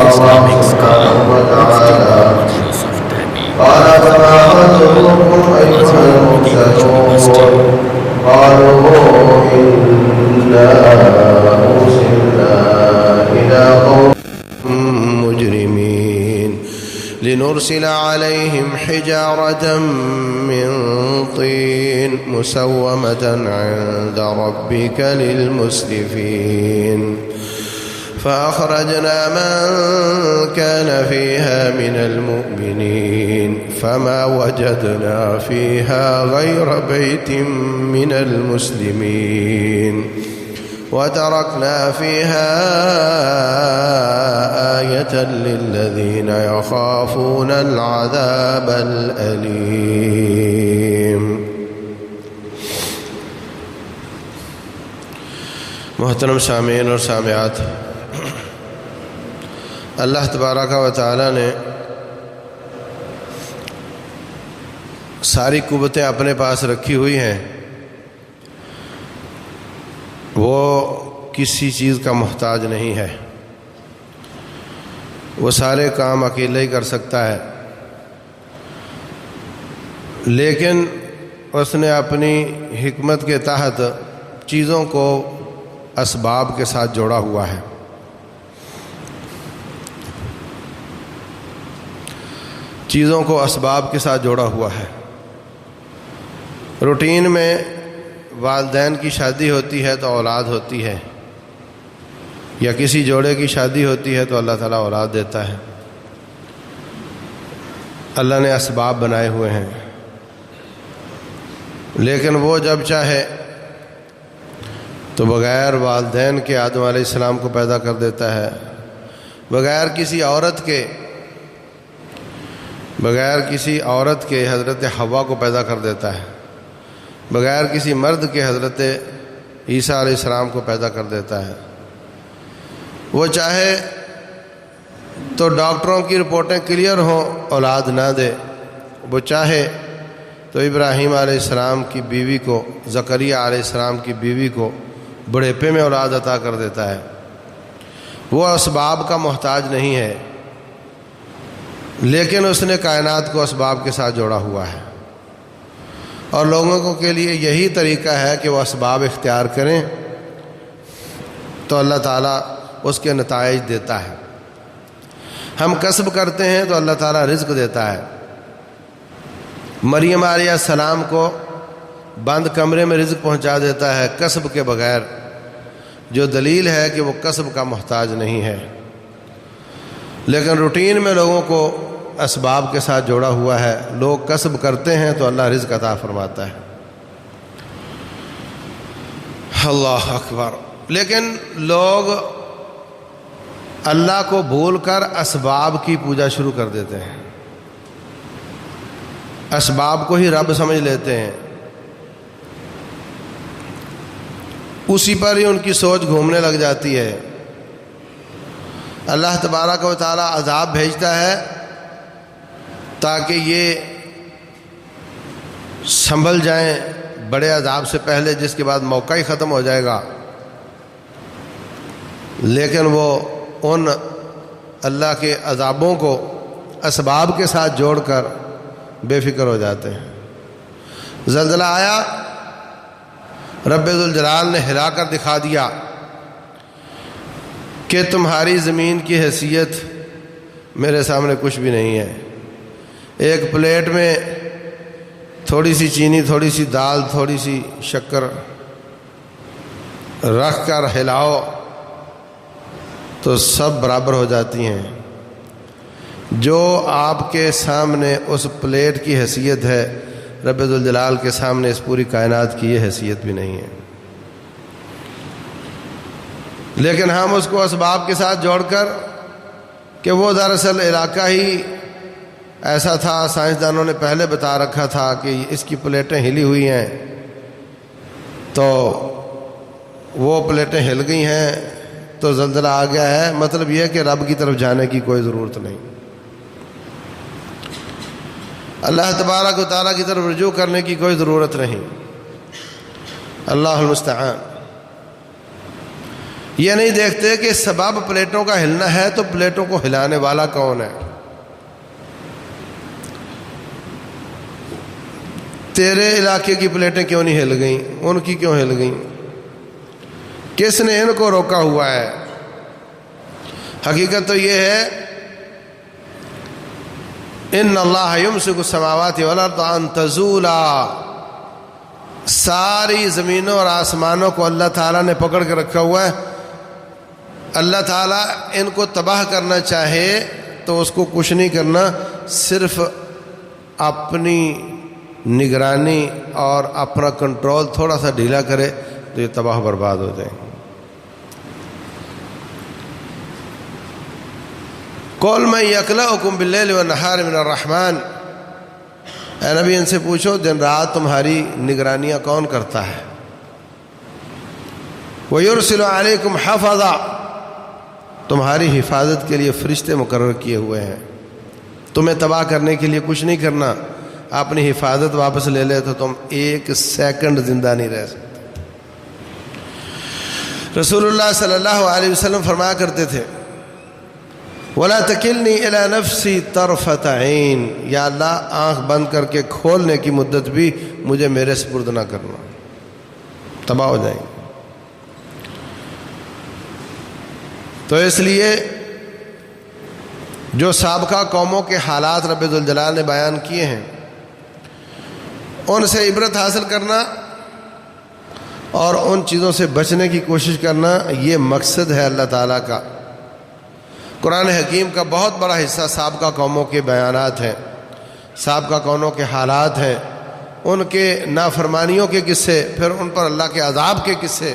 Islamic scholar, Mufti Muhammad Yusuf Tabi, Azhar Medina University. قالوا إنا أرسلنا إلى قوم مجرمين لنرسل عليهم حجارة من طين مسومة عند ربك للمسرفين فأخرجنا من كان فيها من المؤمنين فما وجدنا فيها غير بيت من المسلمين وتركنا فيها آية للذين يخافون العذاب الأليم. محترم سامعین اور سامعات، اللہ تبارک و تعالی نے ساری قوتیں اپنے پاس رکھی ہوئی ہیں. وہ کسی چیز کا محتاج نہیں ہے. وہ سارے کام اکیلے ہی کر سکتا ہے، لیکن اس نے اپنی حکمت کے تحت چیزوں کو اسباب کے ساتھ جوڑا ہوا ہے. چیزوں کو اسباب کے ساتھ جوڑا ہوا ہے. روٹین میں والدین کی شادی ہوتی ہے تو اولاد ہوتی ہے، یا کسی جوڑے کی شادی ہوتی ہے تو اللہ تعالیٰ اولاد دیتا ہے. اللہ نے اسباب بنائے ہوئے ہیں، لیکن وہ جب چاہے تو بغیر والدین کے آدم علیہ السلام کو پیدا کر دیتا ہے، بغیر کسی عورت کے حضرت حوا کو پیدا کر دیتا ہے، بغیر کسی مرد کے حضرت عیسیٰ علیہ السلام کو پیدا کر دیتا ہے. وہ چاہے تو ڈاکٹروں کی رپورٹیں کلیئر ہوں اولاد نہ دے، وہ چاہے تو ابراہیم علیہ السلام کی بیوی کو، زکریا علیہ السلام کی بیوی کو بڑھیپے میں اولاد عطا کر دیتا ہے. وہ اسباب کا محتاج نہیں ہے، لیکن اس نے کائنات کو اسباب کے ساتھ جوڑا ہوا ہے. اور لوگوں کے لیے یہی طریقہ ہے کہ وہ اسباب اختیار کریں تو اللہ تعالیٰ اس کے نتائج دیتا ہے. ہم کسب کرتے ہیں تو اللہ تعالیٰ رزق دیتا ہے. مریم علیہ السلام کو بند کمرے میں رزق پہنچا دیتا ہے کسب کے بغیر، جو دلیل ہے کہ وہ کسب کا محتاج نہیں ہے. لیکن روٹین میں لوگوں کو اسباب کے ساتھ جوڑا ہوا ہے. لوگ کسب کرتے ہیں تو اللہ رزق عطا فرماتا ہے. اللہ اکبر. لیکن لوگ اللہ کو بھول کر اسباب کی پوجا شروع کر دیتے ہیں، اسباب کو ہی رب سمجھ لیتے ہیں. اسی پر ہی ان کی سوچ گھومنے لگ جاتی ہے. اللہ تبارک و تعالیٰ عذاب بھیجتا ہے تاکہ یہ سنبھل جائیں بڑے عذاب سے پہلے، جس کے بعد موقع ہی ختم ہو جائے گا. لیکن وہ ان اللہ کے عذابوں کو اسباب کے ساتھ جوڑ کر بے فکر ہو جاتے ہیں. زلزلہ آیا، رب ذوالجلال نے ہلا کر دکھا دیا کہ تمہاری زمین کی حیثیت میرے سامنے کچھ بھی نہیں ہے. ایک پلیٹ میں تھوڑی سی چینی، تھوڑی سی دال، تھوڑی سی شکر رکھ کر ہلاؤ تو سب برابر ہو جاتی ہیں. جو آپ کے سامنے اس پلیٹ کی حیثیت ہے، رب ذوالجلال کے سامنے اس پوری کائنات کی یہ حیثیت بھی نہیں ہے. لیکن ہم اس کو اسباب کے ساتھ جوڑ کر کہ وہ دراصل علاقہ ہی ایسا تھا، سائنسدانوں نے پہلے بتا رکھا تھا کہ اس کی پلیٹیں ہلی ہوئی ہیں، تو وہ پلیٹیں ہل گئی ہیں تو زلزلہ آ گیا ہے. مطلب یہ ہے کہ رب کی طرف جانے کی کوئی ضرورت نہیں، اللہ تبارک و تعالیٰ کی طرف رجوع کرنے کی کوئی ضرورت نہیں. اللہ المستعان. یہ نہیں دیکھتے کہ سبب پلیٹوں کا ہلنا ہے تو پلیٹوں کو ہلانے والا کون ہے. تیرے علاقے کی پلیٹیں کیوں نہیں ہل گئیں؟ ان کی کیوں ہل گئیں؟ کس نے ان کو روکا ہوا ہے؟ حقیقت تو یہ ہے ان اللہ یمسک السماوات والارض ان تزولا، ساری زمینوں اور آسمانوں کو اللہ تعالیٰ نے پکڑ کے رکھا ہوا ہے. اللہ تعالیٰ ان کو تباہ کرنا چاہے تو اس کو کچھ نہیں کرنا، صرف اپنی نگرانی اور اپنا کنٹرول تھوڑا سا ڈھیلا کرے تو یہ تباہ برباد ہو جائیں. قُلْ مَن يَكْلَؤُكُمْ بِاللَّيْلِ وَالنَّهَارِ مِنَ الرَّحْمَنِ، اے نبی ان سے پوچھو دن رات تمہاری نگرانیاں کون کرتا ہے؟ وَيُرْسِلُ عَلَيْكُمْ حَفَظًا، تمہاری حفاظت کے لیے فرشتے مقرر کیے ہوئے ہیں. تمہیں تباہ کرنے کے لیے کچھ نہیں کرنا، اپنی حفاظت واپس لے لے تو تم ایک سیکنڈ زندہ نہیں رہ سکتے. رسول اللہ صلی اللہ علیہ وسلم فرمایا کرتے تھے وَلَا تَكِلْنِي إِلَى نَفْسِي طَرْفَةَ عَيْنٍ، یا اللہ آنکھ بند کر کے کھولنے کی مدت بھی مجھے میرے سپرد نہ کرنا، تباہ ہو جائیں گے. تو اس لیے جو سابقہ قوموں کے حالات رب ذوالجلال نے بیان کیے ہیں ان سے عبرت حاصل کرنا اور ان چیزوں سے بچنے کی کوشش کرنا، یہ مقصد ہے اللہ تعالیٰ کا. قرآن حکیم کا بہت بڑا حصہ سابقہ قوموں کے بیانات ہیں، سابقہ قوموں کے حالات ہیں، ان کے نافرمانیوں کے قصے، پھر ان پر اللہ کے عذاب کے قصے.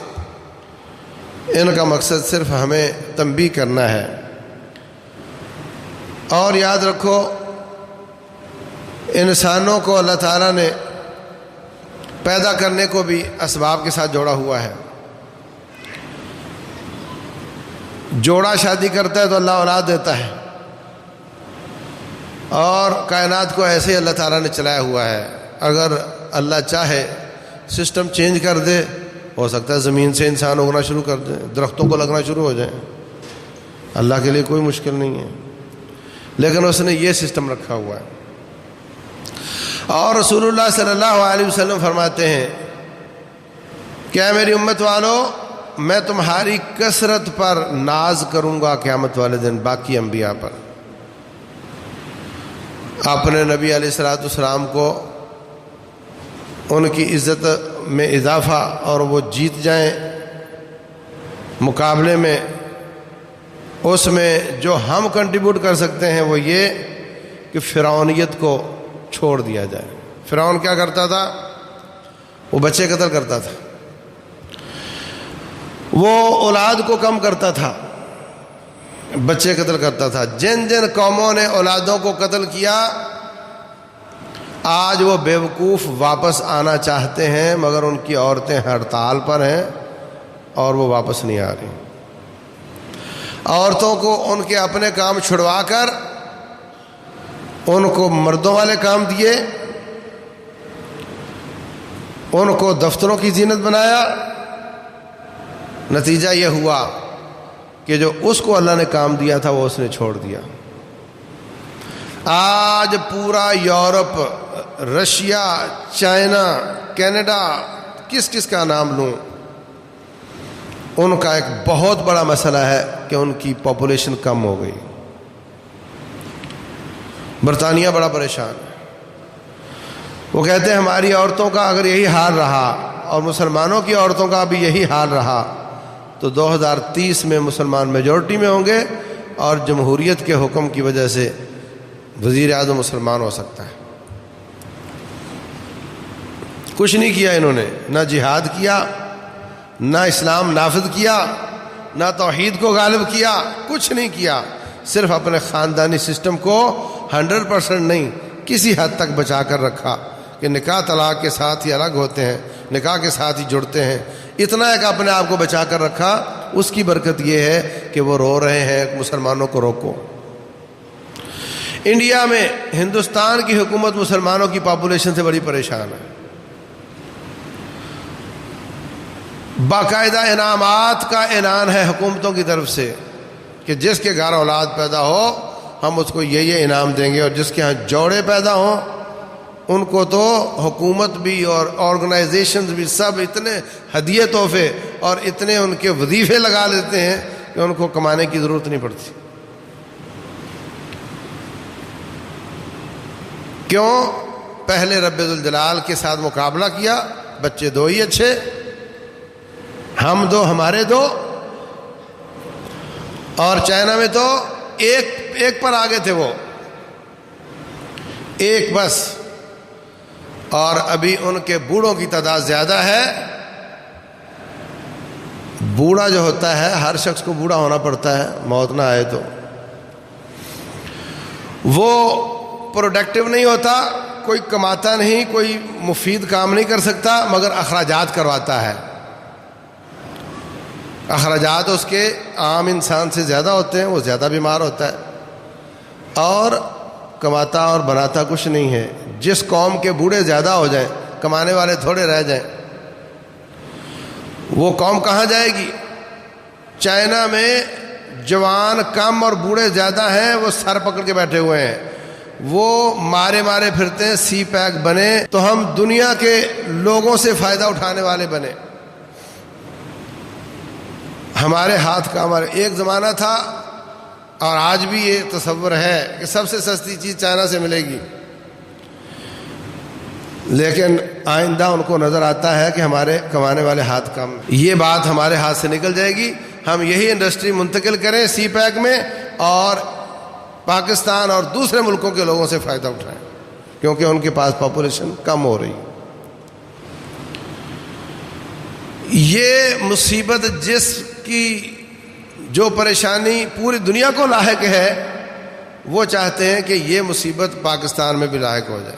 ان کا مقصد صرف ہمیں تنبیہ کرنا ہے. اور یاد رکھو انسانوں کو اللہ تعالیٰ نے پیدا کرنے کو بھی اسباب کے ساتھ جوڑا ہوا ہے. جوڑا شادی کرتا ہے تو اللہ اولاد دیتا ہے، اور کائنات کو ایسے ہی اللہ تعالیٰ نے چلایا ہوا ہے. اگر اللہ چاہے سسٹم چینج کر دے، ہو سکتا ہے زمین سے انسان اگنا شروع کر دیں، درختوں کو لگنا شروع ہو جائیں. اللہ کے لیے کوئی مشکل نہیں ہے، لیکن اس نے یہ سسٹم رکھا ہوا ہے. اور رسول اللہ صلی اللہ علیہ وسلم فرماتے ہیں کہ اے میری امت والو، میں تمہاری کثرت پر ناز کروں گا قیامت والے دن باقی انبیاء پر. اپنے نبی علیہ الصلوۃ والسلام کو ان کی عزت میں اضافہ اور وہ جیت جائیں مقابلے میں، اس میں جو ہم کنٹریبیوٹ کر سکتے ہیں وہ یہ کہ فرعونیت کو چھوڑ دیا جائے. فرعون کیا کرتا تھا؟ وہ بچے قتل کرتا تھا، وہ اولاد کو کم کرتا تھا، بچے قتل کرتا تھا. جن جن قوموں نے اولادوں کو قتل کیا آج وہ بیوقوف واپس آنا چاہتے ہیں، مگر ان کی عورتیں ہڑتال پر ہیں اور وہ واپس نہیں آ رہی. عورتوں کو ان کے اپنے کام چھڑوا کر ان کو مردوں والے کام دیے، ان کو دفتروں کی زینت بنایا. نتیجہ یہ ہوا کہ جو اس کو اللہ نے کام دیا تھا وہ اس نے چھوڑ دیا. آج پورا یورپ، رشیا، چائنا، کینیڈا، کس کا نام لوں، ان کا ایک بہت بڑا مسئلہ ہے کہ ان کی پاپولیشن کم ہو گئی. برطانیہ بڑا پریشان ہے. وہ کہتے ہیں ہماری عورتوں کا اگر یہی حال رہا اور مسلمانوں کی عورتوں کا بھی یہی حال رہا تو 2030 میں مسلمان میجورٹی میں ہوں گے اور جمہوریت کے حکم کی وجہ سے وزیر اعظم مسلمان ہو سکتا ہے. کچھ نہیں کیا انہوں نے، نہ جہاد کیا، نہ اسلام نافذ کیا، نہ توحید کو غالب کیا، کچھ نہیں کیا. صرف اپنے خاندانی سسٹم کو 100% نہیں، کسی حد تک بچا کر رکھا کہ نکاح طلاق کے ساتھ ہی الگ ہوتے ہیں، نکاح کے ساتھ ہی جڑتے ہیں. اتنا ایک اپنے آپ کو بچا کر رکھا. اس کی برکت یہ ہے کہ وہ رو رہے ہیں مسلمانوں کو روکو. انڈیا میں ہندوستان کی حکومت مسلمانوں کی پاپولیشن سے بڑی پریشان ہے. باقاعدہ انعامات کا اعلان ہے حکومتوں کی طرف سے کہ جس کے گھر اولاد پیدا ہو ہم اس کو یہ انعام دیں گے، اور جس کے ہاں جوڑے پیدا ہوں ان کو تو حکومت بھی اور آرگنائزیشنز بھی سب اتنے ہدیے تحفے اور اتنے ان کے وظیفے لگا لیتے ہیں کہ ان کو کمانے کی ضرورت نہیں پڑتی۔ کیوں؟ پہلے رب ذوالجلال کے ساتھ مقابلہ کیا، بچے دو ہی اچھے، ہم دو ہمارے دو، اور چائنا میں تو ایک پر آگے تھے، وہ ایک بس، اور ابھی ان کے بوڑھوں کی تعداد زیادہ ہے۔ بوڑھا جو ہوتا ہے، ہر شخص کو بوڑھا ہونا پڑتا ہے، موت نہ آئے تو، وہ پروڈکٹیو نہیں ہوتا، کوئی کماتا نہیں، کوئی مفید کام نہیں کر سکتا، مگر اخراجات کرواتا ہے۔ اخراجات اس کے عام انسان سے زیادہ ہوتے ہیں، وہ زیادہ بیمار ہوتا ہے، اور کماتا اور بناتا کچھ نہیں ہے۔ جس قوم کے بوڑھے زیادہ ہو جائیں، کمانے والے تھوڑے رہ جائیں، وہ قوم کہاں جائے گی؟ چائنا میں جوان کم اور بوڑھے زیادہ ہیں، وہ سر پکڑ کے بیٹھے ہوئے ہیں، وہ مارے پھرتے ہیں، سی پیک بنے تو ہم دنیا کے لوگوں سے فائدہ اٹھانے والے بنے۔ ہمارے ہاتھ کا ایک زمانہ تھا، اور آج بھی یہ تصور ہے کہ سب سے سستی چیز چائنا سے ملے گی، لیکن آئندہ ان کو نظر آتا ہے کہ ہمارے کمانے والے ہاتھ کم، یہ بات ہمارے ہاتھ سے نکل جائے گی، ہم یہی انڈسٹری منتقل کریں سی پیک میں، اور پاکستان اور دوسرے ملکوں کے لوگوں سے فائدہ اٹھائیں، کیونکہ ان کے پاس پاپولیشن کم ہو رہی۔ یہ مصیبت جس کی جو پریشانی پوری دنیا کو لاحق ہے، وہ چاہتے ہیں کہ یہ مصیبت پاکستان میں بھی لاحق ہو جائے،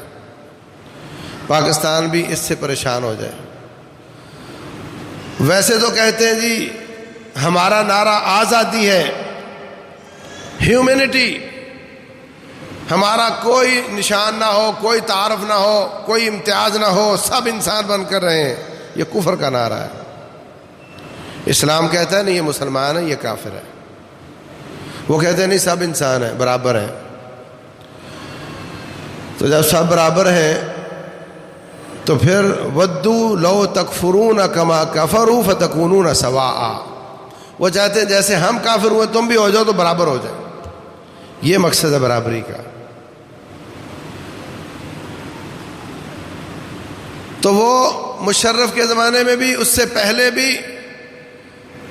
پاکستان بھی اس سے پریشان ہو جائے۔ ویسے تو کہتے ہیں جی ہمارا نعرہ آزادی ہے، ہیومینٹی، ہمارا کوئی نشان نہ ہو، کوئی تعارف نہ ہو، کوئی امتیاز نہ ہو، سب انسان بن کر رہے ہیں، یہ کفر کا نعرہ ہے۔ اسلام کہتا ہے نہیں یہ مسلمان ہے، یہ کافر ہے۔ وہ کہتے ہیں نہیں سب انسان ہیں، برابر ہیں۔ تو جب سب برابر ہیں تو پھر ودوا لو تکفرون کما کفروا فتکونون سواء، وہ چاہتے ہیں جیسے ہم کافر ہوئے تم بھی ہو جاؤ تو برابر ہو جائے، یہ مقصد ہے برابری کا۔ تو وہ مشرف کے زمانے میں بھی، اس سے پہلے بھی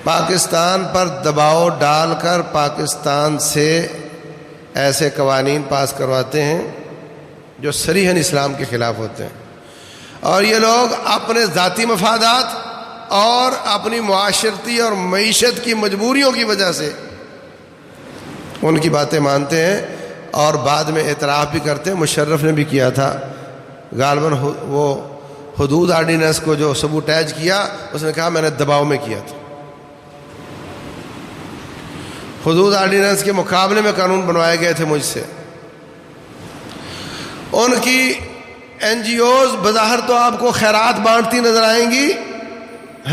پاکستان پر دباؤ ڈال کر پاکستان سے ایسے قوانین پاس کرواتے ہیں جو صریحاً اسلام کے خلاف ہوتے ہیں، اور یہ لوگ اپنے ذاتی مفادات اور اپنی معاشرتی اور معیشت کی مجبوریوں کی وجہ سے ان کی باتیں مانتے ہیں، اور بعد میں اعتراف بھی کرتے ہیں۔ مشرف نے بھی کیا تھا غالباً، وہ حدود آرڈیننس کو جو سبوٹیج کیا، اس نے کہا میں نے دباؤ میں کیا تھا۔ حدود آرڈیننس کے مقابلے میں قانون بنوائے گئے تھے مجھ سے۔ ان کی این جی اوز بظاہر تو آپ کو خیرات بانٹتی نظر آئیں گی،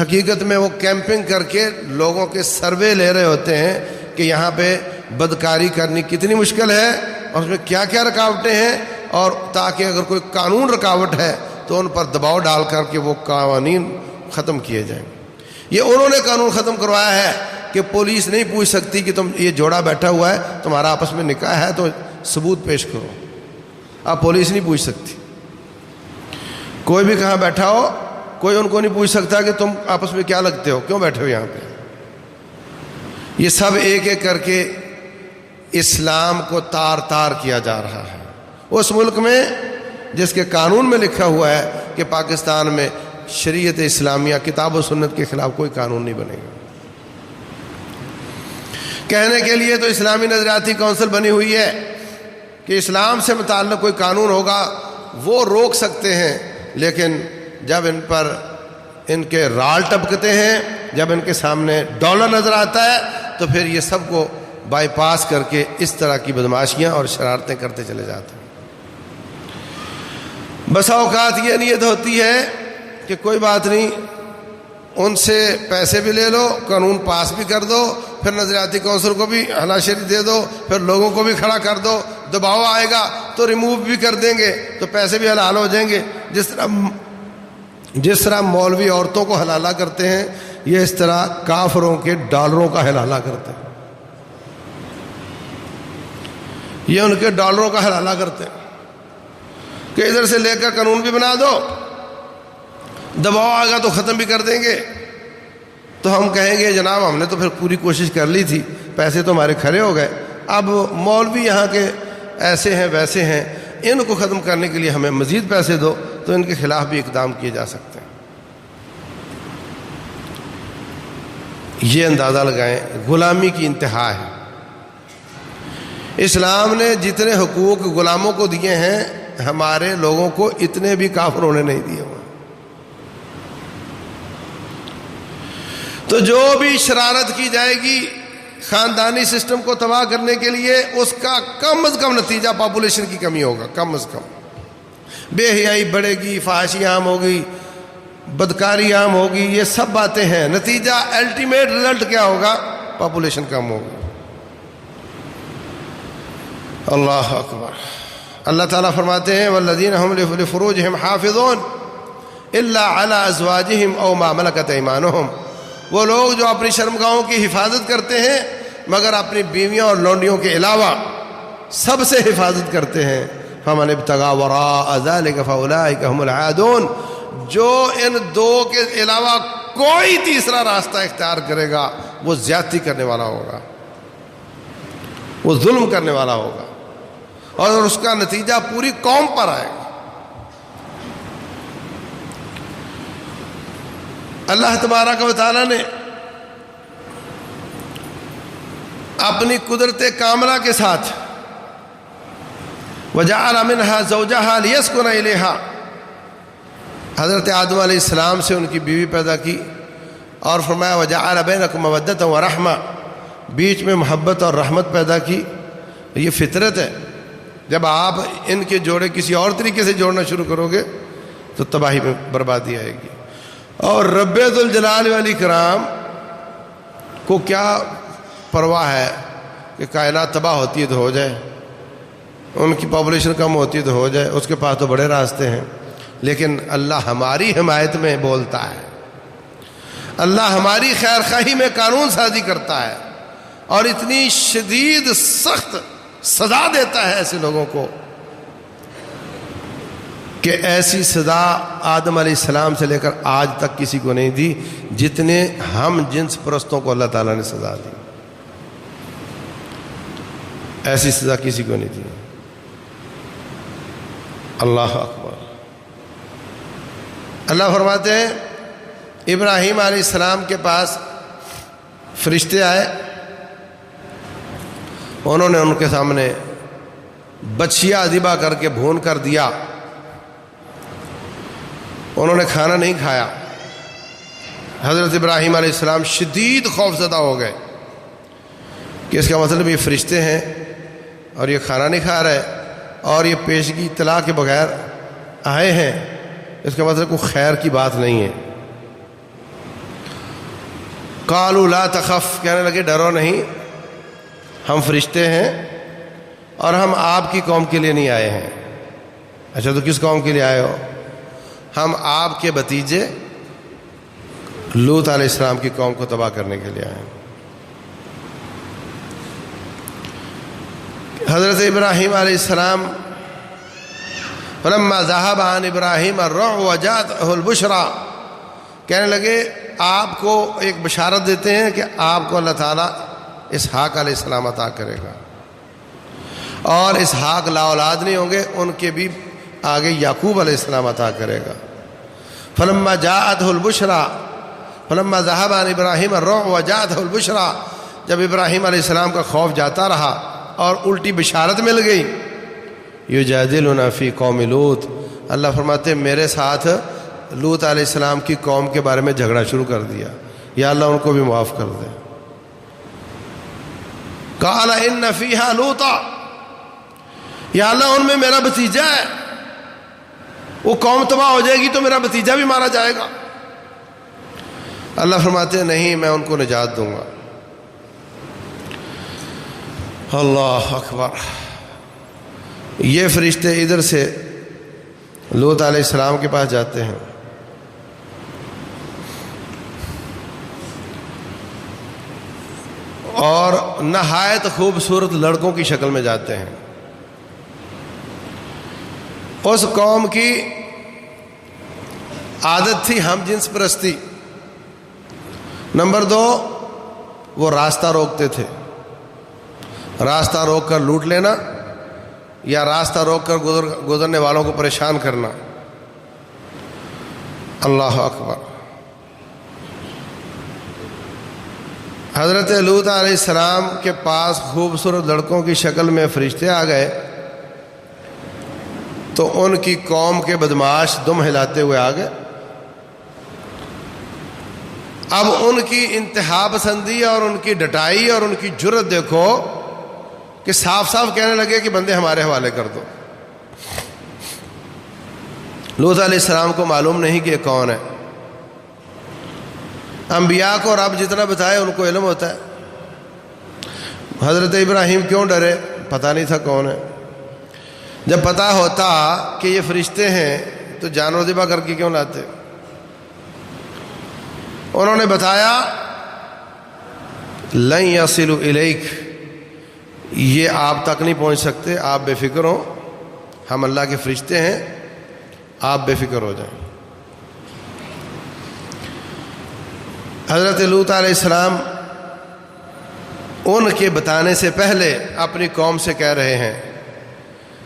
حقیقت میں وہ کیمپنگ کر کے لوگوں کے سروے لے رہے ہوتے ہیں کہ یہاں پہ بدکاری کرنی کتنی مشکل ہے اور اس میں کیا کیا رکاوٹیں ہیں، اور تاکہ اگر کوئی قانون رکاوٹ ہے تو ان پر دباؤ ڈال کر کے وہ قوانین ختم کیے جائیں۔ یہ انہوں نے قانون ختم کروایا ہے کہ پولیس نہیں پوچھ سکتی کہ تم یہ جوڑا بیٹھا ہوا ہے، تمہارا آپس میں نکاح ہے تو ثبوت پیش کرو۔ اب پولیس نہیں پوچھ سکتی، کوئی بھی کہاں بیٹھا ہو، کوئی ان کو نہیں پوچھ سکتا کہ تم آپس میں کیا لگتے ہو، کیوں بیٹھے ہو یہاں پہ۔ یہ سب ایک ایک کر کے اسلام کو تار تار کیا جا رہا ہے اس ملک میں جس کے قانون میں لکھا ہوا ہے کہ پاکستان میں شریعت اسلامیہ کتاب و سنت کے خلاف کوئی قانون نہیں بنے گا۔ کہنے کے لیے تو اسلامی نظریاتی کونسل بنی ہوئی ہے کہ اسلام سے متعلق کوئی قانون ہوگا وہ روک سکتے ہیں، لیکن جب ان پر ان کے رال ٹپکتے ہیں، جب ان کے سامنے ڈالر نظر آتا ہے تو پھر یہ سب کو بائی پاس کر کے اس طرح کی بدماشیاں اور شرارتیں کرتے چلے جاتے ہیں۔ بسا اوقات یہ نیت ہوتی ہے کہ کوئی بات نہیں، ان سے پیسے بھی لے لو، قانون پاس بھی کر دو، پھر نظریاتی کونسل کو بھی ہناشری دے دو، پھر لوگوں کو بھی کھڑا کر دو، دباؤ آئے گا تو ریموو بھی کر دیں گے، تو پیسے بھی حلال ہو جائیں گے۔ جس طرح مولوی عورتوں کو حلالہ کرتے ہیں، یہ اس طرح کافروں کے ڈالروں کا حلالہ کرتے ہیں، یہ ان کے ڈالروں کا حلالہ کرتے ہیں کہ ادھر سے لے کر قانون بھی بنا دو، دباؤ آئے گا تو ختم بھی کر دیں گے۔ تو ہم کہیں گے جناب ہم نے تو پھر پوری کوشش کر لی تھی، پیسے تو ہمارے کھڑے ہو گئے، اب مولوی یہاں کے ایسے ہیں ویسے ہیں، ان کو ختم کرنے کے لیے ہمیں مزید پیسے دو، تو ان کے خلاف بھی اقدام کیے جا سکتے ہیں۔ یہ اندازہ لگائیں، غلامی کی انتہا ہے۔ اسلام نے جتنے حقوق غلاموں کو دیے ہیں، ہمارے لوگوں کو اتنے بھی کافروں نے نہیں دیے ہوئے۔ تو جو بھی شرارت کی جائے گی خاندانی سسٹم کو تباہ کرنے کے لیے، اس کا کم از کم نتیجہ پاپولیشن کی کمی ہوگا، کم از کم۔ بے حیائی بڑھے گی، فحاشی عام ہوگی، بدکاری عام ہوگی، یہ سب باتیں ہیں، نتیجہ الٹیمیٹ رزلٹ کیا ہوگا؟ پاپولیشن کم ہوگی۔ اللہ اکبر۔ اللہ تعالیٰ فرماتے ہیں والذین هم لفروجهم حافظون الا علی ازواجہم او ما ملکت ایمانہم، وہ لوگ جو اپنی شرمگاہوں کی حفاظت کرتے ہیں مگر اپنی بیویاں اور لونڈیوں کے علاوہ سب سے حفاظت کرتے ہیں۔ فمن ابتغى وراء ذلك فاولئک هم العادون، جو ان دو کے علاوہ کوئی تیسرا راستہ اختیار کرے گا وہ زیادتی کرنے والا ہوگا، وہ ظلم کرنے والا ہوگا، اور اس کا نتیجہ پوری قوم پر آئے گا۔ اللہ تبارک و تعالیٰ نے اپنی قدرت کاملہ کے ساتھ وَجَعَلَ مِنْهَا زَوْجَهَا لِيَسْكُنَ إِلَيْهَا، حضرت آدم علیہ السلام سے ان کی بیوی پیدا کی اور فرمایا وَجَعَلَ بَيْنَكُمْ مَوَدَّةً وَرَحْمَةً، بیچ میں محبت اور رحمت پیدا کی۔ یہ فطرت ہے، جب آپ ان کے جوڑے کسی اور طریقے سے جوڑنا شروع کرو گے تو تباہی میں بربادی آئے گی۔ اور رب ذوالجلال والاکرام کو کیا پرواہ ہے کہ کائنات تباہ ہوتی ہے تو ہو جائے، ان کی پاپولیشن کم ہوتی ہے تو ہو جائے، اس کے پاس تو بڑے راستے ہیں۔ لیکن اللہ ہماری حمایت میں بولتا ہے، اللہ ہماری خیر خواہی میں قانون سازی کرتا ہے، اور اتنی شدید سخت سزا دیتا ہے ایسے لوگوں کو کہ ایسی سزا آدم علیہ السلام سے لے کر آج تک کسی کو نہیں دی جتنے ہم جنس پرستوں کو اللہ تعالیٰ نے سزا دی۔ ایسی سزا کسی کو نہیں دی۔ اللہ اکبر۔ اللہ فرماتے ہیں ابراہیم علیہ السلام کے پاس فرشتے آئے، انہوں نے ان کے سامنے بچیا ذبح کر کے بھون کر دیا، انہوں نے کھانا نہیں کھایا۔ حضرت ابراہیم علیہ السلام شدید خوف زدہ ہو گئے کہ اس کا مطلب یہ فرشتے ہیں اور یہ کھانا نہیں کھا رہے اور یہ پیشگی اطلاع کے بغیر آئے ہیں، اس کا مطلب کوئی خیر کی بات نہیں ہے۔ قالوا لا تخف، کہنے لگے ڈرو نہیں، ہم فرشتے ہیں اور ہم آپ کی قوم کے لیے نہیں آئے ہیں۔ اچھا تو کس قوم کے لیے آئے ہو؟ ہم آپ کے بھتیجے لوط علیہ السلام کی قوم کو تباہ کرنے کے لیے آئے ہیں۔ حضرت ابراہیم علیہ السلام فلما ذهب عن ابراہیم الروع وجاءته البشرى، کہنے لگے آپ کو ایک بشارت دیتے ہیں کہ آپ کو اللہ تعالیٰ اسحاق علیہ السلام عطا کرے گا، اور اسحاق لا اولاد نہیں ہوں گے، ان کے بھی آگے یعقوب علیہ السلام عطا کرے گا۔ فلما جاءته البشرى فلما ذهب عن ابراہیم الروع وجاءته البشرى، جب ابراہیم علیہ السلام کا خوف جاتا رہا اور الٹی بشارت مل گئی، یجادلنا فی قوم لوط، اللہ فرماتے میرے ساتھ لوط علیہ السلام کی قوم کے بارے میں جھگڑا شروع کر دیا، یا اللہ ان کو بھی معاف کر دے۔ قال ان فیہا لوطا، یا اللہ ان میں میرا بھتیجا ہے، وہ قوم تباہ ہو جائے گی تو میرا بھتیجا بھی مارا جائے گا۔ اللہ فرماتے ہیں نہیں، میں ان کو نجات دوں گا۔ اللہ اکبر۔ یہ فرشتے ادھر سے لوط علیہ السلام کے پاس جاتے ہیں، اور نہایت خوبصورت لڑکوں کی شکل میں جاتے ہیں۔ اس قوم کی عادت تھی ہم جنس پرستی۔ نمبر 2، وہ راستہ روکتے تھے، راستہ روک کر لوٹ لینا یا راستہ روک کر گزرنے والوں کو پریشان کرنا۔ اللہ اکبر۔ حضرت لوط علیہ السلام کے پاس خوبصورت لڑکوں کی شکل میں فرشتے آ گئے تو ان کی قوم کے بدماش دم ہلاتے ہوئے آ گئے۔ اب ان کی انتہا پسندی اور ان کی ڈٹائی اور ان کی جرت دیکھو کہ صاف صاف کہنے لگے کہ بندے ہمارے حوالے کر دو۔ لوط علیہ السلام کو معلوم نہیں کہ یہ کون ہے۔ انبیاء کو رب جتنا بتائے ان کو علم ہوتا ہے۔ حضرت ابراہیم کیوں ڈرے؟ پتہ نہیں تھا کون ہے۔ جب پتہ ہوتا کہ یہ فرشتے ہیں تو جانور ذبح کر کے کیوں لاتے؟ انہوں نے بتایا لن یصلوا الیک، یہ آپ تک نہیں پہنچ سکتے، آپ بے فکر ہو، ہم اللہ کے فرشتے ہیں، آپ بے فکر ہو جائیں۔ حضرت لوط علیہ السلام ان کے بتانے سے پہلے اپنی قوم سے کہہ رہے ہیں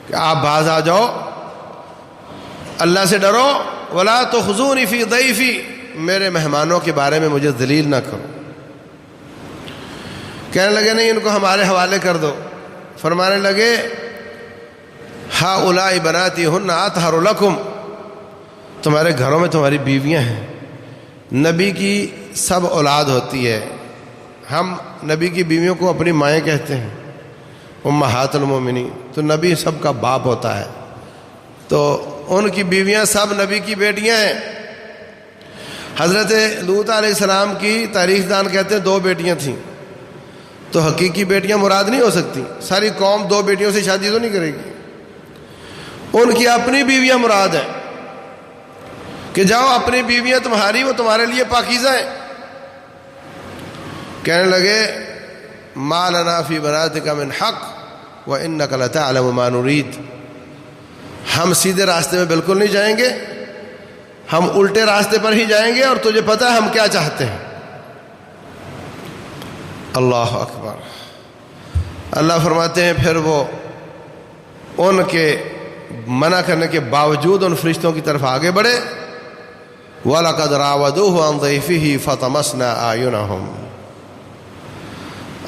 کہ آپ باز آ جاؤ، اللہ سے ڈرو، ولا تخزونی فی ضیفی، میرے مہمانوں کے بارے میں مجھے ذلیل نہ کرو۔ کہنے لگے نہیں، ان کو ہمارے حوالے کر دو۔ فرمانے لگے ہؤلاء بناتی ہن اطہر لکم، تمہارے گھروں میں تمہاری بیویاں ہیں۔ نبی کی سب اولاد ہوتی ہے، ہم نبی کی بیویوں کو اپنی مائیں کہتے ہیں، امہات المومنین، تو نبی سب کا باپ ہوتا ہے، تو ان کی بیویاں سب نبی کی بیٹیاں ہیں۔ حضرت لوط علیہ السلام کی تاریخ دان کہتے ہیں 2 بیٹیاں تھیں، تو حقیقی بیٹیاں مراد نہیں ہو سکتی، ساری قوم 2 بیٹیوں سے شادی تو نہیں کرے گی، ان کی اپنی بیویاں مراد ہیں کہ جاؤ اپنی بیویاں تمہاری، وہ تمہارے لیے پاکیزہ ہیں۔ کہنے لگے ما لنا فی بناتک من حق وانک لتعلم ما نرید، ہم سیدھے راستے میں بالکل نہیں جائیں گے، ہم الٹے راستے پر ہی جائیں گے، اور تجھے پتہ ہے ہم کیا چاہتے ہیں۔ اللہ اکبر۔ اللہ فرماتے ہیں پھر وہ ان کے منع کرنے کے باوجود ان فرشتوں کی طرف آگے بڑھے۔ وَلَقَدْ رَاوَدُوهُ عَنْ ضَيْفِهِ فَطَمَسْنَا أَعْيُنَهُمْ،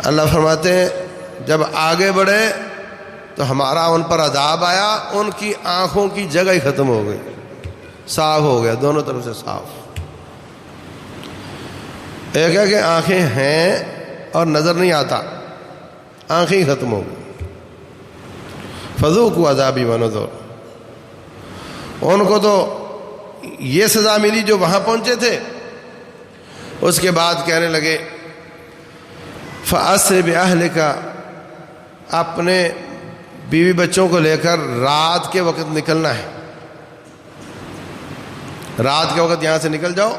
اللہ فرماتے ہیں جب آگے بڑھے تو ہمارا ان پر عذاب آیا، ان کی آنکھوں کی جگہ ہی ختم ہو گئی، صاف ہو گیا، دونوں طرف سے صاف۔ ایک ہے کہ آنکھیں ہیں اور نظر نہیں آتا، آنکھیں ہی ختم ہو گئی۔ فذوقوا عذابی ونذر، ان کو تو یہ سزا ملی جو وہاں پہنچے تھے۔ اس کے بعد کہنے لگے فَأَسْرِ بِأَهْلِكَ، اپنے بیوی بچوں کو لے کر رات کے وقت نکلنا ہے، رات کے وقت یہاں سے نکل جاؤ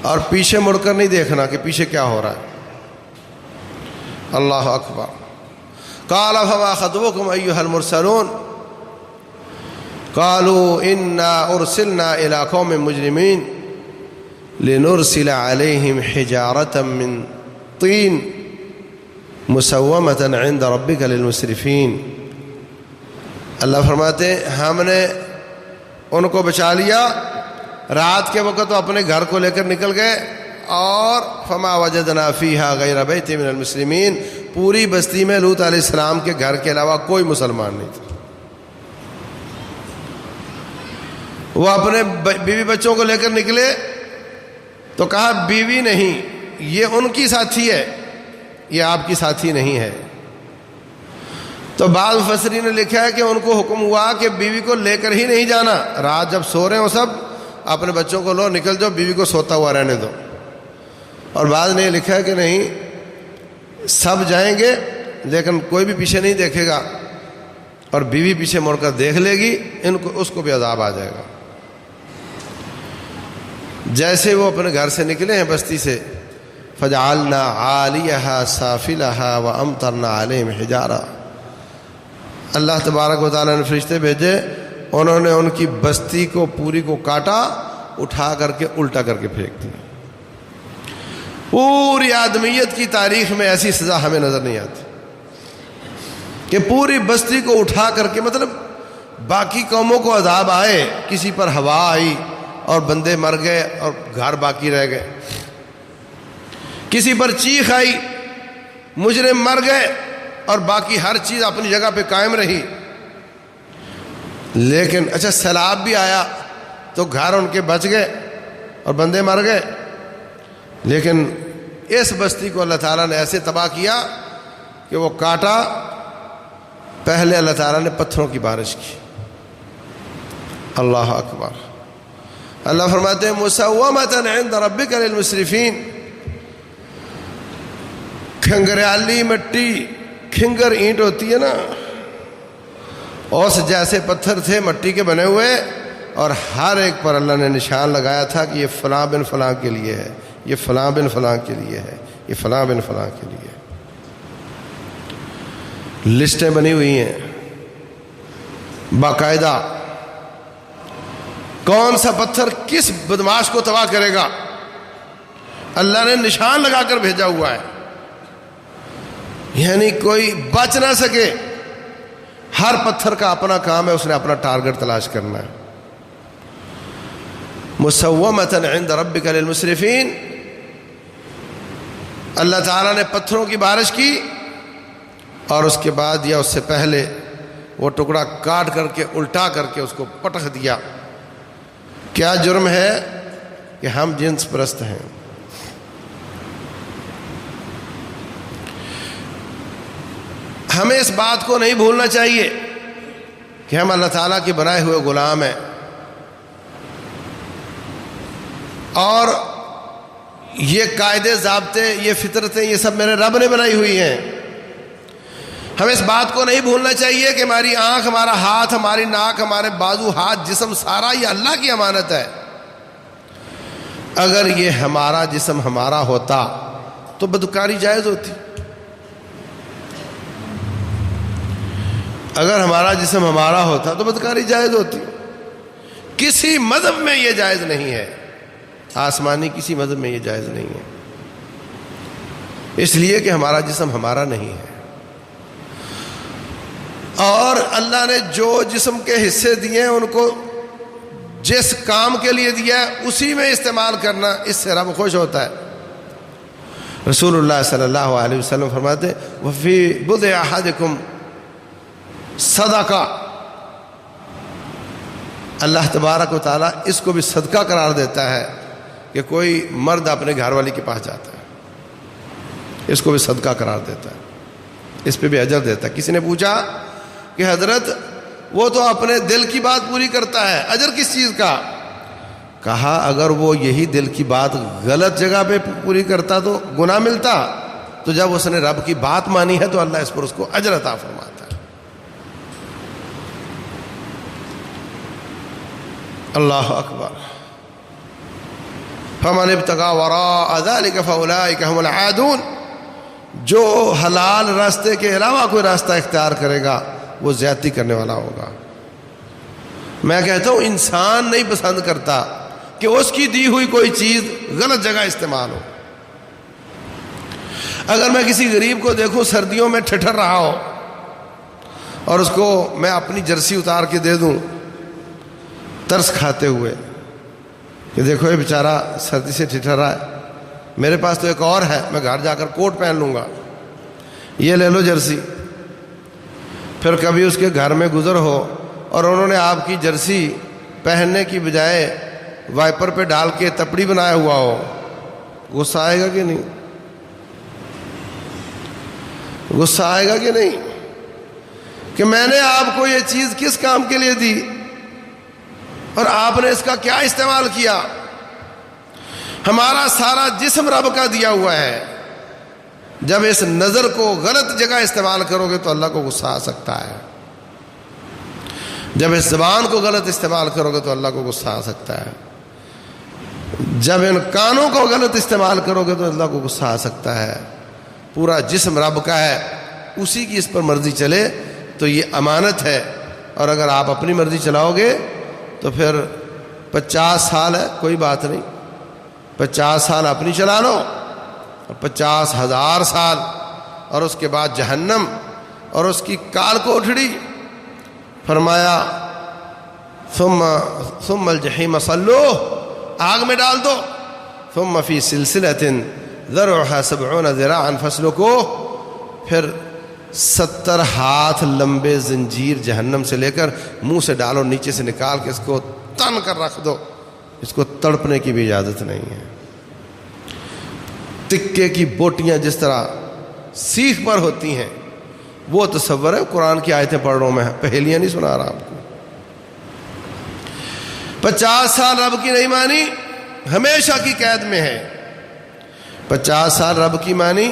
اور پیچھے مڑ کر نہیں دیکھنا کہ پیچھے کیا ہو رہا ہے۔ اللہ اکبر۔ قَالَ فَمَا خَطْبُكُمْ أَيُّهَا الْمُرْسَلُونَ قَالُوا إِنَّا أُرْسِلْنَا إِلَىٰ قَوْمٍ مُجْرِمِينَ لِنُرْسِلَ عَلَيْهِمْ حِجَارَةً مِّن طِينٍ مُّسَوَّمَةً عِندَ رَبِّكَ لِلْمُسْرِفِينَ۔ اللہ فرماتے ہیں ہم نے ان کو بچا لیا، رات کے وقت وہ اپنے گھر کو لے کر نکل گئے، اور فما وجدنا فیہا غیر بیت من المسلمین، پوری بستی میں لوط علیہ السلام کے گھر کے علاوہ کوئی مسلمان نہیں تھا۔ وہ اپنے بیوی بچوں کو لے کر نکلے تو کہا بیوی نہیں، یہ ان کی ساتھی ہے، یہ آپ کی ساتھی نہیں ہے۔ تو بعض مفسرین نے لکھا ہے کہ ان کو حکم ہوا کہ بیوی کو لے کر ہی نہیں جانا، رات جب سو رہے ہو سب اپنے بچوں کو لو نکل جاؤ، بیوی کو سوتا ہوا رہنے دو. اور بعد نے لکھا ہے کہ نہیں، سب جائیں گے لیکن کوئی بھی پیچھے نہیں دیکھے گا، اور بیوی پیچھے مڑ کر دیکھ لے گی، اس کو بھی عذاب آ جائے گا. جیسے وہ اپنے گھر سے نکلے ہیں بستی سے، فجعلنا عالیہا سافلہا وامطرنا علیہم حجارہ، اللہ تبارک و تعالیٰ نے فرشتے بھیجے، انہوں نے ان کی بستی کو پوری کو کاٹا، اٹھا کر کے الٹا کر کے پھینک دیا. پوری آدمیت کی تاریخ میں ایسی سزا ہمیں نظر نہیں آتی کہ پوری بستی کو اٹھا کر کے، مطلب باقی قوموں کو عذاب آئے، کسی پر ہوا آئی اور بندے مر گئے اور گھر باقی رہ گئے، کسی پر چیخ آئی، مجرم مر گئے اور باقی ہر چیز اپنی جگہ پہ قائم رہی. لیکن اچھا سیلاب بھی آیا تو گھر ان کے بچ گئے اور بندے مر گئے. لیکن اس بستی کو اللہ تعالیٰ نے ایسے تباہ کیا کہ وہ کاٹا. پہلے اللہ تعالیٰ نے پتھروں کی بارش کی. اللہ اکبر. اللہ فرماتے ہیں مسومۃ عند ربک للمسرفین، کھنگریالی مٹی، کھنگر اینٹ ہوتی ہے نا، اس جیسے پتھر تھے مٹی کے بنے ہوئے، اور ہر ایک پر اللہ نے نشان لگایا تھا کہ یہ فلاں بن فلاں کے لیے ہے، یہ فلاں بن فلاں کے لیے ہے، یہ فلاں بن فلاں کے لیے. لسٹیں بنی ہوئی ہیں باقاعدہ، کون سا پتھر کس بدماش کو تباہ کرے گا، اللہ نے نشان لگا کر بھیجا ہوا ہے، یعنی کوئی بچ نہ سکے. ہر پتھر کا اپنا کام ہے، اس نے اپنا ٹارگٹ تلاش کرنا ہے. مسومۃ عند ربک للمسرفین، اللہ تعالیٰ نے پتھروں کی بارش کی، اور اس کے بعد یا اس سے پہلے وہ ٹکڑا کاٹ کر کے الٹا کر کے اس کو پٹخ دیا. کیا جرم ہے کہ ہم جنس پرست ہیں. ہمیں اس بات کو نہیں بھولنا چاہیے کہ ہم اللہ تعالیٰ کے بنائے ہوئے غلام ہیں، اور یہ قاعدے ضابطے، یہ فطرتیں، یہ سب میرے رب نے بنائی ہوئی ہیں. ہمیں اس بات کو نہیں بھولنا چاہیے کہ ہماری آنکھ، ہمارا ہاتھ، ہماری ناک، ہمارے بازو، ہاتھ، جسم سارا یہ اللہ کی امانت ہے. اگر یہ ہمارا جسم ہمارا ہوتا تو بدکاری جائز ہوتی. اگر ہمارا جسم ہمارا ہوتا تو بدکاری جائز ہوتی. کسی مذہب میں یہ جائز نہیں ہے، آسمانی کسی مذہب میں یہ جائز نہیں ہے، اس لیے کہ ہمارا جسم ہمارا نہیں ہے. اور اللہ نے جو جسم کے حصے دیے ہیں ان کو جس کام کے لیے دیا ہے اسی میں استعمال کرنا، اس سے رب خوش ہوتا ہے. رسول اللہ صلی اللہ علیہ وسلم فرماتے وفی بضع احدکم صدقہ، اللہ تبارک و تعالیٰ اس کو بھی صدقہ قرار دیتا ہے کہ کوئی مرد اپنے گھر والی کے پاس جاتا ہے، اس کو بھی صدقہ قرار دیتا ہے، اس پہ بھی اجر دیتا ہے. کسی نے پوچھا کہ حضرت وہ تو اپنے دل کی بات پوری کرتا ہے، اجر کس چیز کا؟ کہا اگر وہ یہی دل کی بات غلط جگہ پہ پوری کرتا تو گناہ ملتا، تو جب اس نے رب کی بات مانی ہے تو اللہ اس پر اس کو اجر عطا فرماتا ہے. اللہ اکبر. فمن ابتغى وراء ذلك فاولئك هم العادون، جو حلال راستے کے علاوہ کوئی راستہ اختیار کرے گا وہ زیادتی کرنے والا ہوگا. میں کہتا ہوں انسان نہیں پسند کرتا کہ اس کی دی ہوئی کوئی چیز غلط جگہ استعمال ہو. اگر میں کسی غریب کو دیکھوں سردیوں میں ٹھٹر رہا ہو اور اس کو میں اپنی جرسی اتار کے دے دوں ترس کھاتے ہوئے کہ دیکھو یہ بیچارہ سردی سے ٹھٹر رہا ہے، میرے پاس تو ایک اور ہے، میں گھر جا کر کوٹ پہن لوں گا، یہ لے لو جرسی. پھر کبھی اس کے گھر میں گزر ہو اور انہوں نے آپ کی جرسی پہننے کی بجائے وائپر پہ ڈال کے تپڑی بنایا ہوا ہو، غصہ آئے گا کہ نہیں؟ غصہ آئے گا کہ نہیں کہ میں نے آپ کو یہ چیز کس کام کے لیے دی؟ اور آپ نے اس کا کیا استعمال کیا؟ ہمارا سارا جسم رب کا دیا ہوا ہے. جب اس نظر کو غلط جگہ استعمال کرو گے تو اللہ کو غصہ آ سکتا ہے. جب اس زبان کو غلط استعمال کرو گے تو اللہ کو غصہ آ سکتا ہے. جب ان کانوں کو غلط استعمال کرو گے تو اللہ کو غصہ آ سکتا ہے. پورا جسم رب کا ہے، اسی کی اس پر مرضی چلے تو یہ امانت ہے. اور اگر آپ اپنی مرضی چلاؤ گے تو پھر 50 سال ہے کوئی بات نہیں، 50 سال اپنی چلا لو، 50,000 سال، اور اس کے بعد جہنم اور اس کی کال کو اٹھڑی. فرمایا ثم الجحیم صلوہ، آگ میں ڈال دو. ثم فی سلسلۃ ذرعها 70 ذراعا فاسلکوہ، پھر 70 ہاتھ لمبے زنجیر جہنم سے لے کر منہ سے ڈالو، نیچے سے نکال کے اس کو تن کر رکھ دو. اس کو تڑپنے کی بھی اجازت نہیں ہے. تکے کی بوٹیاں جس طرح سیخ پر ہوتی ہیں وہ تصور ہے. قرآن کی آیتیں پڑھ رہا ہوں میں، پہیلیاں نہیں سنا رہا آپ کو. 50 سال رب کی نہیں مانی، ہمیشہ کی قید میں ہے. 50 سال رب کی مانی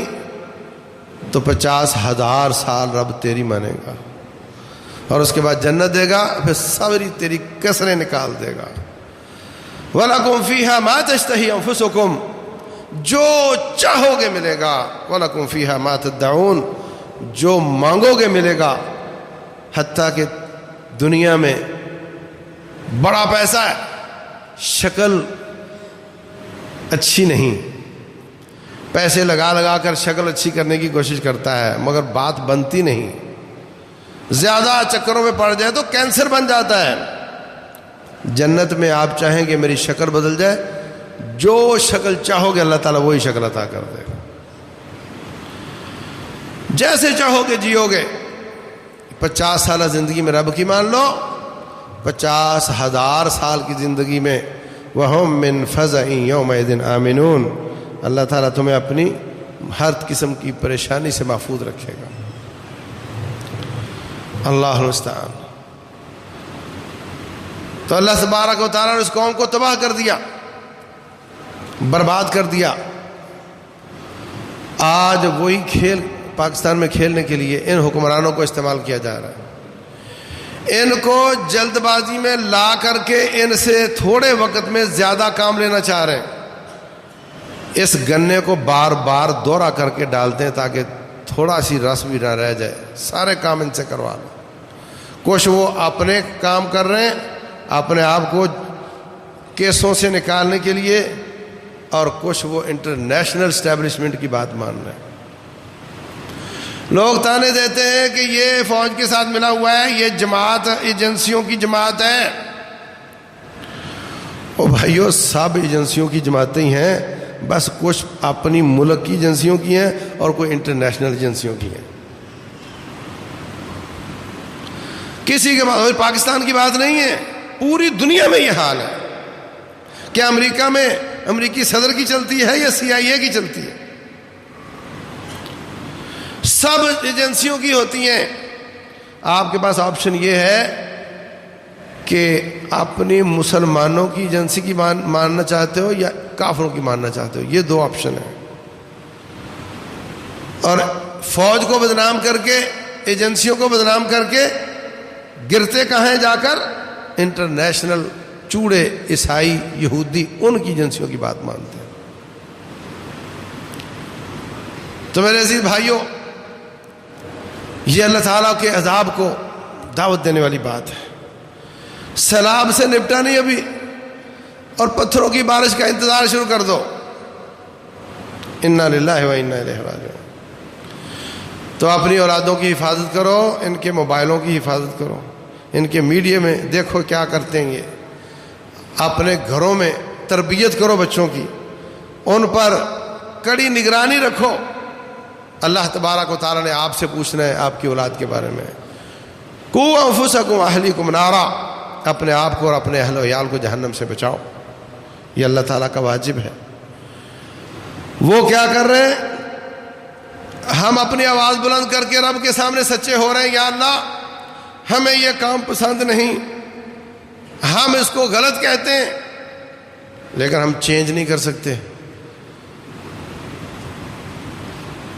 تو 50,000 سال رب تیری مانے گا، اور اس کے بعد جنت دے گا، پھر ساری تیری کسریں نکال دے گا. وَلَكُمْ فِيهَا مَا تَشْتَهِي أَنفُسُكُمْ، جو چاہو گے ملے گا. وَلَكُمْ فِيهَا مَا تَدَّعُونَ، جو مانگو گے ملے گا. حتیٰ کہ دنیا میں بڑا پیسہ ہے، شکل اچھی نہیں، پیسے لگا لگا کر شکل اچھی کرنے کی کوشش کرتا ہے مگر بات بنتی نہیں. زیادہ چکروں میں پڑ جائے تو کینسر بن جاتا ہے. جنت میں آپ چاہیں کہ میری شکل بدل جائے، جو شکل چاہو گے اللہ تعالیٰ وہی شکل عطا کر دے گا. جیسے چاہو گے جیو گے. 50 سالہ زندگی میں رب کی مان لو، 50,000 سال کی زندگی میں وَهُمْ مِنْ فَزَعٍ يَوْمَئِذٍ آمِنُونَ، اللہ تعالیٰ تمہیں اپنی ہر قسم کی پریشانی سے محفوظ رکھے گا. اللہ المستعان. تو اللہ تبارک و تعالیٰ نے اس قوم کو تباہ کر دیا، برباد کر دیا. آج وہی کھیل پاکستان میں کھیلنے کے لیے ان حکمرانوں کو استعمال کیا جا رہا ہے. ان کو جلد بازی میں لا کر کے ان سے تھوڑے وقت میں زیادہ کام لینا چاہ رہے ہیں. اس گنے کو بار بار دورہ کر کے ڈالتے ہیں تاکہ تھوڑا سی رس بھی نہ رہ جائے. سارے کام ان سے کروا لو. کچھ وہ اپنے کام کر رہے ہیں اپنے آپ کو کیسوں سے نکالنے کے لیے، اور کچھ وہ انٹرنیشنل اسٹیبلشمنٹ کی بات مان رہے ہیں. لوگ تانے دیتے ہیں کہ یہ فوج کے ساتھ ملا ہوا ہے، یہ جماعت ایجنسیوں کی جماعت ہے. او بھائیو، سب ایجنسیوں کی جماعتیں ہی ہیں، بس کچھ اپنی ملک کی ایجنسیوں کی ہیں اور کوئی انٹرنیشنل ایجنسیوں کی ہیں. کسی کے بعد پاکستان کی بات نہیں ہے، پوری دنیا میں یہ حال ہے. کیا امریکہ میں امریکی صدر کی چلتی ہے یا CIA کی چلتی ہے؟ سب ایجنسیوں کی ہوتی ہیں. آپ کے پاس آپشن یہ ہے کہ اپنی مسلمانوں کی ایجنسی کی ماننا چاہتے ہو یا کافروں کی ماننا چاہتے ہو. یہ 2 آپشن ہیں. اور فوج کو بدنام کر کے، ایجنسیوں کو بدنام کر کے گرتے کہاں ہیں جا کر؟ انٹرنیشنل چوڑے عیسائی یہودی ان کی ایجنسیوں کی بات مانتے ہیں. تو میرے عزیز بھائیوں، یہ اللہ تعالیٰ کے عذاب کو دعوت دینے والی بات ہے. سیلاب سے نپٹا نہیں ابھی، اور پتھروں کی بارش کا انتظار شروع کر دو. انا للہ و انا الیہ راجعون. تو اپنی اولادوں کی حفاظت کرو، ان کے موبائلوں کی حفاظت کرو، ان کے میڈیا میں دیکھو کیا کرتے ہیں. یہ اپنے گھروں میں تربیت کرو بچوں کی، ان پر کڑی نگرانی رکھو. اللہ تبارک و تعالیٰ نے آپ سے پوچھنا ہے آپ کی اولاد کے بارے میں. قوا انفسکم واہلیکم نارا، اپنے آپ کو اور اپنے اہل و عیال کو جہنم سے بچاؤ. یہ اللہ تعالیٰ کا واجب ہے. وہ کیا کر رہے ہیں؟ ہم اپنی آواز بلند کر کے رب کے سامنے سچے ہو رہے ہیں، یا اللہ ہمیں یہ کام پسند نہیں، ہم اس کو غلط کہتے ہیں لیکن ہم چینج نہیں کر سکتے.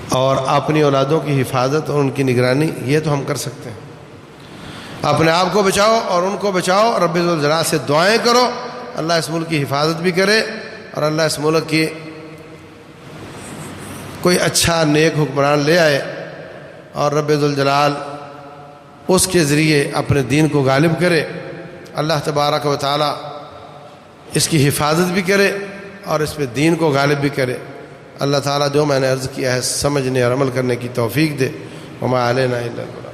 اور اپنی اولادوں کی حفاظت اور ان کی نگرانی یہ تو ہم کر سکتے ہیں. اپنے آپ کو بچاؤ اور ان کو بچاؤ. رب ذوالجلال سے دعائیں کرو اللہ اس ملک کی حفاظت بھی کرے اور اللہ اس ملک کی کوئی اچھا نیک حکمران لے آئے اور رب ذوالجلال اس کے ذریعے اپنے دین کو غالب کرے. اللہ تبارک و تعالی اس کی حفاظت بھی کرے اور اس پہ دین کو غالب بھی کرے. اللہ تعالیٰ جو میں نے عرض کیا ہے سمجھنے اور عمل کرنے کی توفیق دے. وما علینا الا البلاغ.